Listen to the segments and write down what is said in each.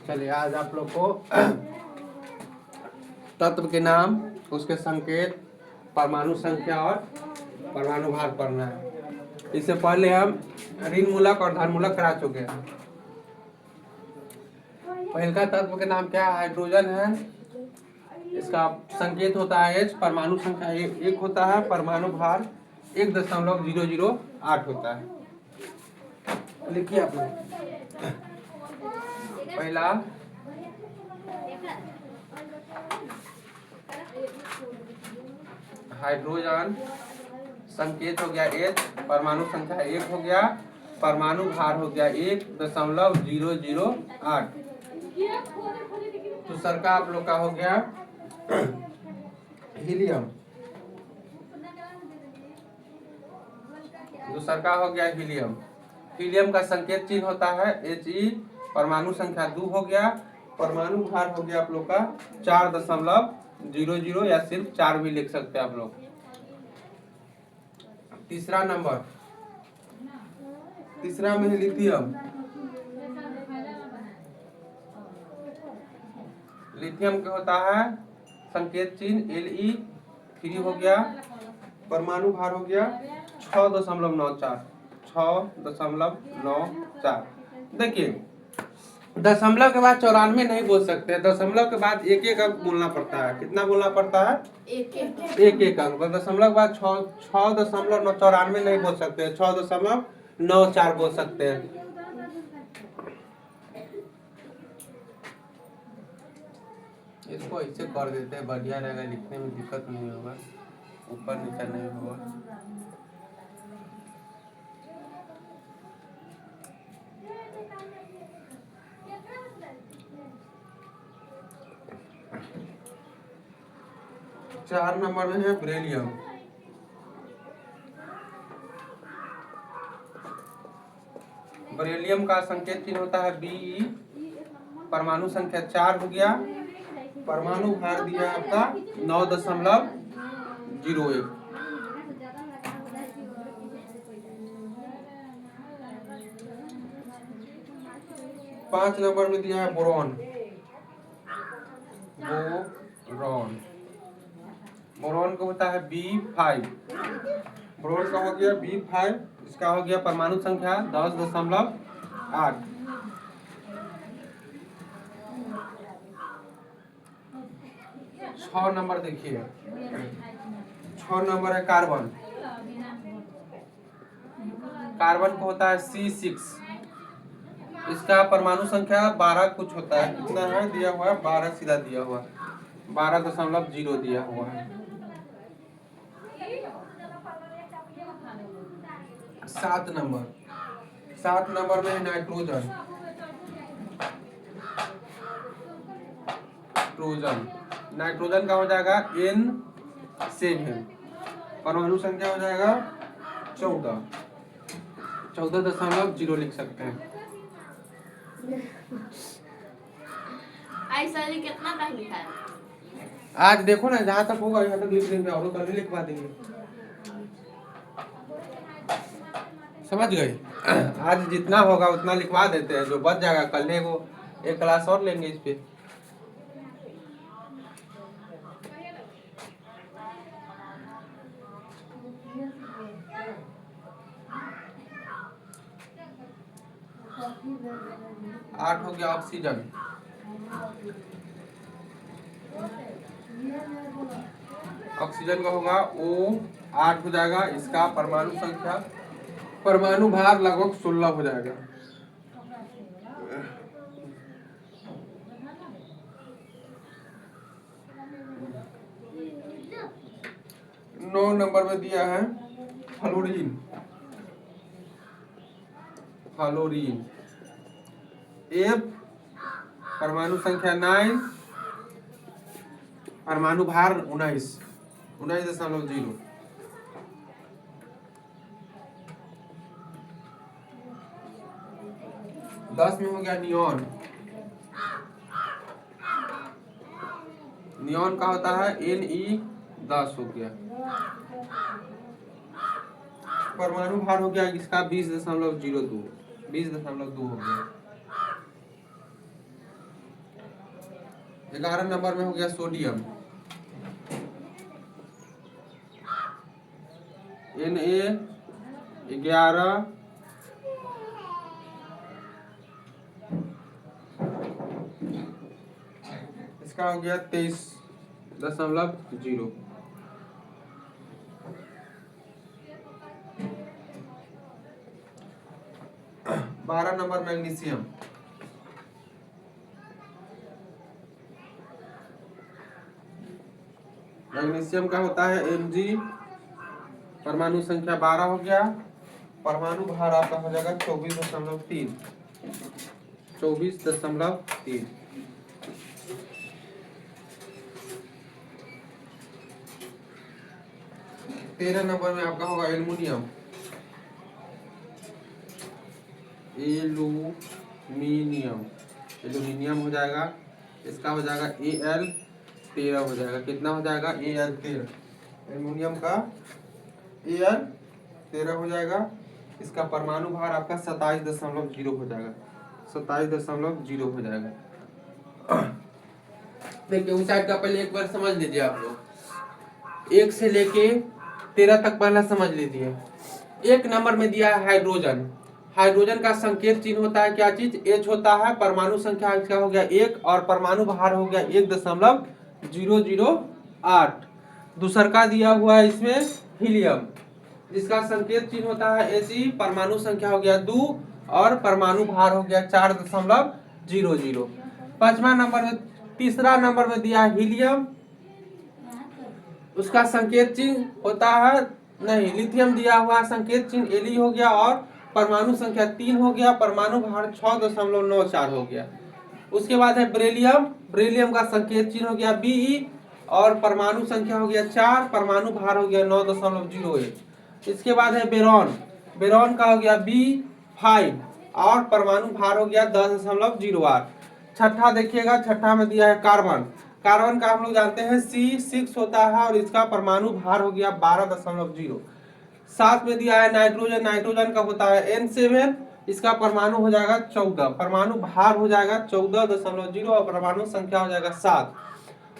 चलिए आज आप लोग को तत्व के नाम, उसके संकेत, परमाणु संख्या और परमाणु भार पढ़ना है। इससे पहले हम ऋण मूलक और धन मूलक करा चुके हैं। पहला तत्व के नाम क्या है? हाइड्रोजन है। इसका संकेत होता है H, परमाणु संख्या एक होता है, परमाणु भार 1.008 होता है। लिखिए आप लोग। पहला हाइड्रोजन, संकेत हो गया H, परमाणु संख्या 1 हो गया, परमाणु भार हो गया 1.008। दूसरा का आप लोग का हो गया हीलियम। दूसरा का हो गया हीलियम। हीलियम का संकेत चिन्ह होता है He, परमाणु संख्या 2 हो गया, परमाणु भार हो गया आप लोग का 4.00 या सिर्फ 4 भी लिख सकते हैं आप लोग। तीसरा नंबर, तीसरा में लिथियम। लिथियम का होता है संकेत चिन्ह Le3 हो गया, परमाणु भार हो गया 6.94। देखिए दशमलव के बाद 94 नहीं बोल सकते, दशमलव के बाद एक एक अंक बोलना पड़ता है। कितना बोलना पड़ता है? एक एक अंक। दशमलव के बाद 6.94 नहीं बोल सकते, 6.94 बोल सकते हैं। इसको ऐसे कर देते हैं, बढ़िया रहेगा, लिखने में दिक्कत नहीं होगा, ऊपर नीचे नहीं होगा। चार नंबर में है बेरिलियम। बेरिलियम का संकेत चिन्ह होता है Be, परमाणु संख्या 4 हो गया, परमाणु भार दिया आपका 9.01। पांच नंबर में दिया है बोरॉन। बोरॉन का होता है B5। बोरॉन का हो गया B5, इसका हो गया परमाणु संख्या 10.8। छह नंबर देखिए, 6 नंबर है कार्बन। कार्बन को होता है C6, इसका परमाणु संख्या 12 कुछ होता है। कितना है दिया हुआ है? 12 सीधा दिया हुआ, 12.0 दिया हुआ है। 7 नंबर, 7 नंबर में नाइट्रोजन। नाइट्रोजन का हो जाएगा N7, परमाणु संख्या हो जाएगा 14.0 लिख सकते हैं। कितना तक लिखा है? आज देखो ना, जहाँ तक होगा यहाँ तक लिख देंगे, और कल लिखवा देंगे। समझ गए? आज जितना होगा उतना लिखवा देते हैं, जो बच जाएगा कल को एक क्लास और लेंगे इस पे। आठ हो गया ऑक्सीजन। ऑक्सीजन का होगा O8 हो जाएगा, इसका परमाणु संख्या, परमाणु भार लगभग 16 हो जाएगा। नौ नंबर में दिया है फ्लोरीन। F, परमाणु संख्या 9, परमाणु भार 19.0। 10 में हो गया नियॉन। नियॉन का होता है Ne10 हो गया, परमाणु भार हो गया इसका 20.02 हो गया। 11 नंबर में हो गया सोडियम, Na11, इसका हो गया 23.0। 12 नंबर मैग्नीशियम, मैग्नीशियम का होता है Mg, परमाणु संख्या 12 हो गया, परमाणु भार आपका हो जाएगा 24.3। 24.3। 13 नंबर में आपका होगा एल्युमिनियम, एल्यूमिनियम, एल्यूमिनियम हो जाएगा, इसका हो जाएगा Al13 हो जाएगा। कितना हो जाएगा? Al13, एल्यूमिनियम का Al13 हो जाएगा। इसका परमाणु भार आपका 27.0 हो जाएगा, 27.0 हो जाएगा। देखिए उस साइड का पहले एक बार समझ लीजिए आप लोग, 1 से लेके 13 तक पहला समझ लीजिए। 1 नंबर में दिया है हाइड्रोजन, हाइड्रोजन का संकेत चिन्ह होता है क्या चीज? H होता है, परमाणु संख्या इसका हो गया 1 और परमाणु भार हो गया 1.008। दूसर का दिया हुआ है इसमें हीलियम, जिसका संकेत चिन्ह होता है He, परमाणु संख्या हो गया 2 और परमाणु भार हो गया 4.00। 5वां नंबर में, तीसरा नंबर में दिया है हीलियम, उसका संकेत चिन्ह होता है, नहीं लिथियम दिया हुआ संकेत चिन्ह Li हो गया और परमाणु संख्या 3 हो गया, परमाणु भार 6.94 हो गया। उसके बाद है बेरिलियम, बेरिलियम का संकेत चिन्ह हो गया Be और परमाणु संख्या हो गया 4, परमाणु भार हो गया 9.01। इसके बाद है बेरॉन, बेरॉन का हो गया B5 और परमाणु भार हो गया 10.08। छठा देखिएगा, छठा में दिया है कार्बन, कार्बन का हम लोग जानते हैं C6 होता है और इसका परमाणु भार हो गया 12.0। साथ में दिया है नाइट्रोजन, नाइट्रोजन का होता है N7, इसका परमाणु हो जाएगा 14, परमाणु भार हो जाएगा 14.0 और परमाणु संख्या हो जाएगा 7।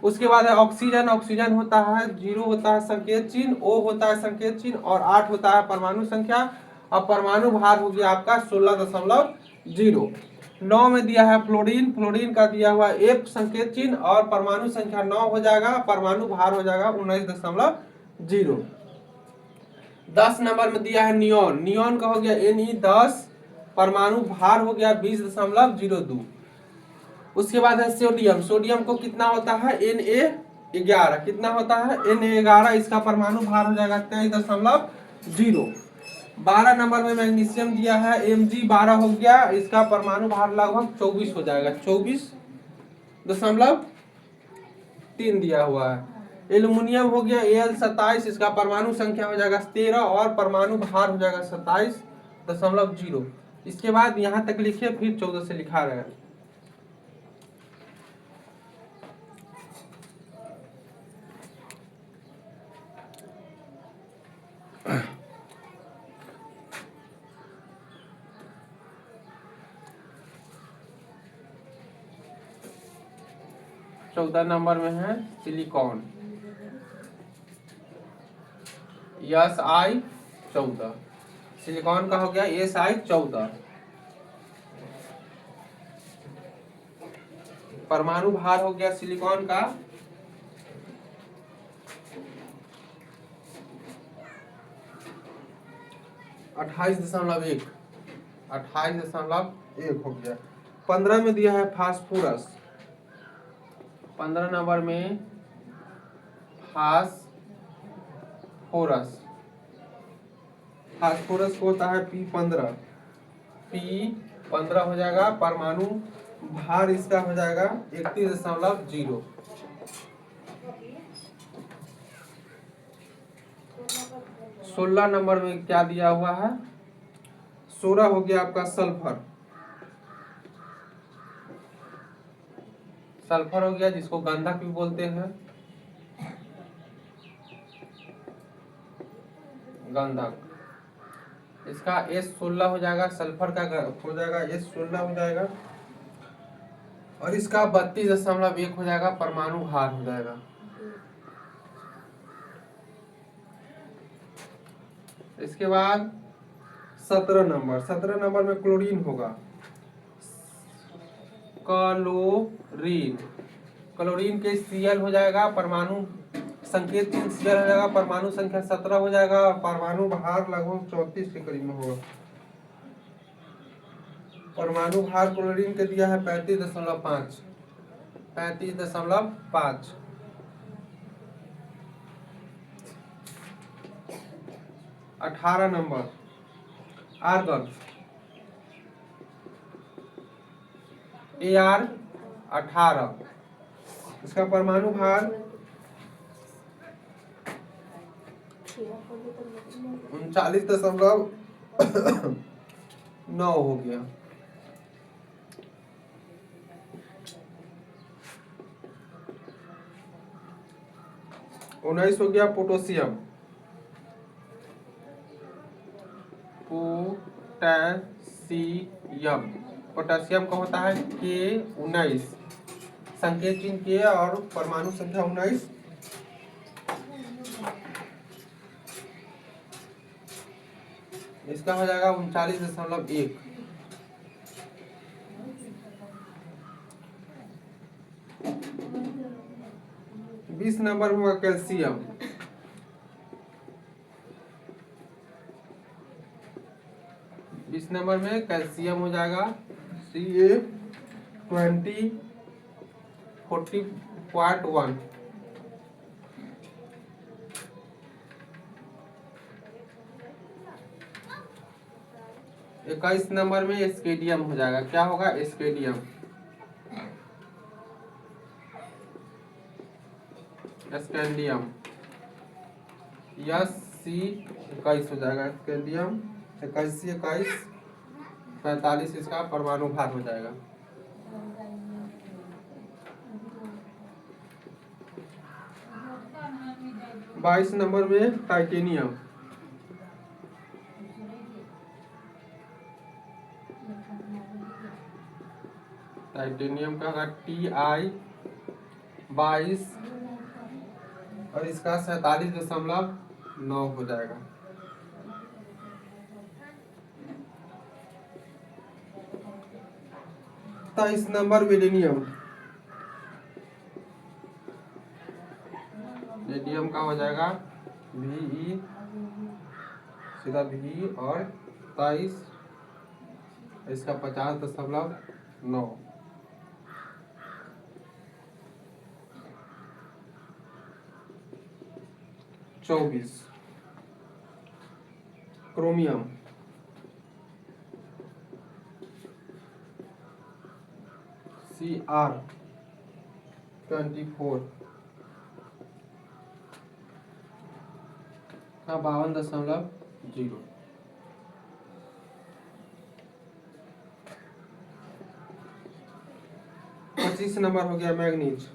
उसके बाद है ऑक्सीजन, ऑक्सीजन होता है 0 होता है संकेत चिन्ह, O होता है संकेत चिन्ह और 8 होता है परमाणु संख्या और परमाणु भार हो गया आपका 16.0। 9 में दिया है फ्लोरीन, फ्लोरीन का दिया हुआ F संकेत चिन्ह और परमाणु संख्या 9 हो जाएगा, परमाणु भार हो जाएगा 19.0। 10 नंबर में दिया है नियोन, नियोन का हो गया Ne10, परमाणु भार हो गया 20.02। उसके बाद है सोडियम, सोडियम को कितना होता है Na11, कितना होता है Na11, इसका परमाणु भार हो जाएगा 23.0। 12 नंबर में मैग्नीशियम दिया है Mg12 हो गया, इसका परमाणु भार लगभग 24 हो जाएगा, 24.3 दिया हुआ है। एल्युमिनियम हो गया Al27, इसका परमाणु संख्या हो जाएगा 13 और परमाणु भार हो जाएगा 27.0। इसके बाद यहाँ तक लिखिए, फिर 14 से लिखा रहेगा। चौदह नंबर में है सिलिकॉन, Si14, सिलिकॉन का हो गया Si14, परमाणु भार हो गया सिलिकॉन का 28.1, 28.1 हो गया। 15 में दिया है फास्फोरस, 15 नंबर में फास्फोरस, फास्फोरस को होता है P15, P15 हो जाएगा, परमाणु भार इसका हो जाएगा 31.0। 16 नंबर में क्या दिया हुआ है? 16 हो गया आपका सल्फर, सल्फर हो गया, जिसको गंधक भी बोलते हैं, गंधक, इसका S16 हो जाएगा, सल्फर का हो जाएगा S16 हो जाएगा। और इसका 32.1 हो जाएगा, परमाणु भार हो जाएगा। इसके बाद 17 नंबर में क्लोरीन होगा, क्लोरीन। क्लोरीन के Cl हो जाएगा, परमाणु संकेत चिन्ह Cl हो जाएगा, परमाणु संख्या 17 हो जाएगा और परमाणु भार लगभग 34 के करीब में होगा। परमाणु भार क्लोरीन के दिया है 35.5। 35.5। 18 नंबर आर्गन, Ar 18। इसका परमाणु भार 39.9 हो गया। उन्नीस हो गया पोटेशियम। पोटेशियम का होता है K19, संकेत चिन्ह के और परमाणु संख्या 19। इसका हो जाएगा 39.1। 20 नंबर होगा कैल्शियम। इस नंबर में कैल्शियम हो जाएगा Ca2040.1। 21 नंबर में स्केडियम हो जाएगा। क्या होगा? स्केडियम। स्कैंडियम Sc21 हो जाएगा। स्कैंडियम 21 45 इसका परमाणु भार हो जाएगा। बाईस नंबर में टाइटेनियम। टाइटेनियम का होगा Ti22 और इसका 47.9 हो जाएगा। तेईस नंबर वेलेनियम। वेलेनियम का हो जाएगा Ve सीधा भी और 23 इसका 50.9। 24 क्रोमियम। Cr24 का 52.0। 25 नंबर हो गया मैग्नीज।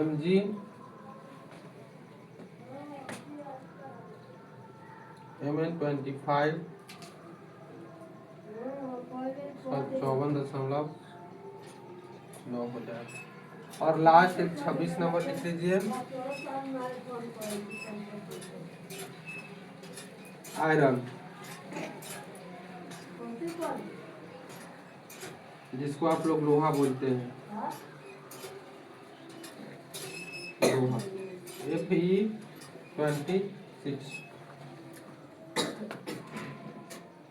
Mg Mn25 54.9 हो जाएगा। और लास्ट 26 नंबर लिख लीजिए आयरन, जिसको आप लोग लोहा बोलते हैं। लोहा Fe26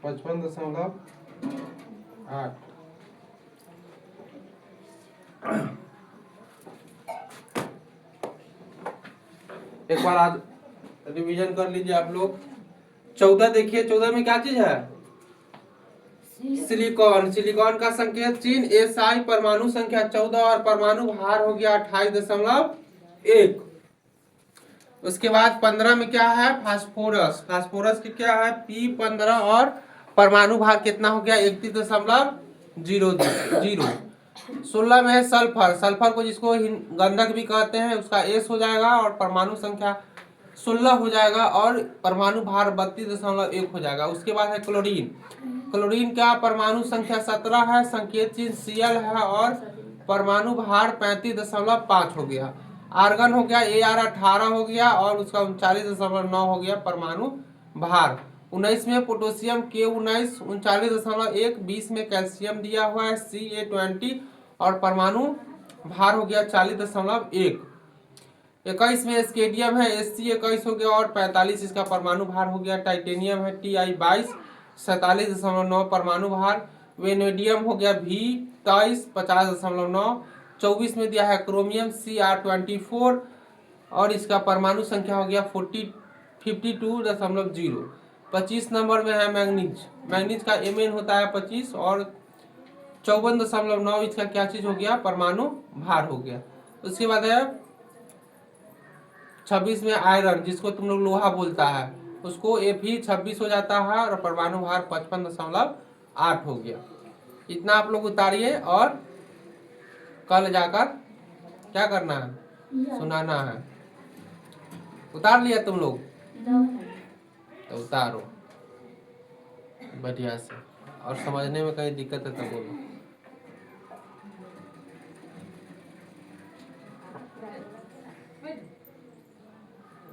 55.8। एक बार आज रिवीजन कर लीजिए आप लोग। 14 देखिए, 14 में क्या चीज है? सिलिकॉन। सिलिकॉन का संकेत चिन्ह Si, परमाणु संख्या 14 और परमाणु भार हो गया 28.1। उसके बाद 15 में क्या है? फास्फोरस। फास्फोरस की क्या है? P15 और परमाणु भार कितना हो गया? 31.00। 16 में है सल्फर। सल्फर को जिसको गंधक भी कहते हैं, उसका S हो जाएगा और परमाणु संख्या 16 हो जाएगा और परमाणु भार 32.1 हो जाएगा। उसके बाद है क्लोरीन। क्लोरीन का परमाणु संख्या 17 है, संकेत चिन्ह Cl है और परमाणु भार 35.5 हो गया। आर्गन हो गया Ar 18 हो गया और उसका 39.9 हो गया परमाणु भार। 19 में पोटेशियम K19 39.1, 20 में कैल्शियम दिया हुआ है Ca20 और परमाणु भार हो गया 40.1। 21 में स्केडियम है Sc21 हो गया और 45 इसका परमाणु भार हो गया। टाइटेनियम है Ti22 47.9 परमाणु भार। वेनेडियम हो गया V23 50.9। 24 में दिया है क्रोमियम Cr24 और इसका परमाणु संख्या हो गया 52.0। 25 नंबर में है मैग्नीज। मैग्नीज का Mn होता है 25 और 54.9 इसका क्या चीज हो गया, परमाणु भार हो गया। उसके बाद है 26 में आयरन, जिसको तुम लोग लोहा बोलता है, उसको Fe26 हो जाता है और परमाणु भार 55.8 हो गया। इतना आप लोग उतारिए और कल जाकर क्या करना है, सुनाना है। उतार लिया तुम लोग? तो उतारो बढ़िया से, और समझने में कहीं दिक्कत है तो बोलो।